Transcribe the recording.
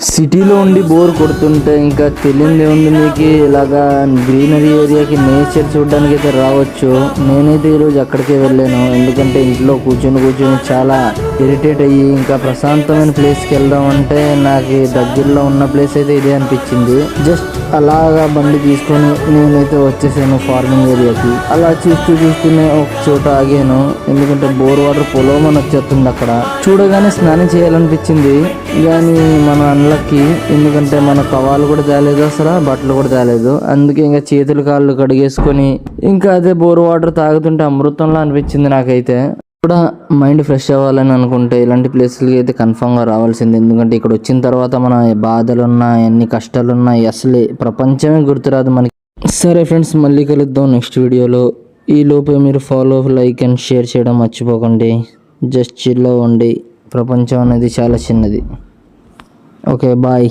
సిటీలో ఉండి బోర్ కొడుతుంటే ఇంకా తెలియదు ఏముంది మీకు, ఇలాగా గ్రీనరీ ఏరియాకి నేచర్ చూడడానికి అయితే రావచ్చు. నేనైతే ఈరోజు అక్కడికే వెళ్ళాను, ఎందుకంటే ఇంట్లో కూర్చొని చాలా ఇరిటేట్ అయ్యి ఇంకా ప్రశాంతమైన ప్లేస్కి వెళ్దాం అంటే నాకు దగ్గరలో ఉన్న ప్లేస్ అయితే ఇదే అనిపించింది. జస్ట్ అలాగా బండి తీసుకొని నేనైతే వచ్చేసాను ఫార్మింగ్ ఏరియాకి. అలా చూస్తూనే ఒక చోట ఆగాను, ఎందుకంటే బోర్ వాటర్ పొలోమని వచ్చేస్తుంది. అక్కడ చూడగానే స్నానం చేయాలనిపించింది, కానీ మన అన్లకి, ఎందుకంటే మన కవాలు కూడా తేలేదు, అసలు బట్టలు కూడా తేలేదు. అందుకే ఇంకా చేతులు కాళ్ళు కడిగేసుకొని ఇంకా అదే బోర్ వాటర్ తాగుతుంటే అమృతంలా అనిపించింది నాకైతే. కూడా మైండ్ ఫ్రెష్ అవ్వాలని అనుకుంటే ఇలాంటి ప్లేస్లకి అయితే కన్ఫామ్గా రావాల్సింది, ఎందుకంటే ఇక్కడ వచ్చిన తర్వాత మన బాధలున్నా ఎన్ని కష్టాలున్నా అసలే ప్రపంచమే గుర్తురాదు మనకి. సరే ఫ్రెండ్స్, మళ్ళీ కలుద్దాం నెక్స్ట్ వీడియోలో. ఈ లోపే మీరు ఫాలో, లైక్ అండ్ షేర్ చేయడం మర్చిపోకండి. జస్ట్ చిల్ అవ్వండి, ప్రపంచం అనేది చాలా చిన్నది. Okay, bye.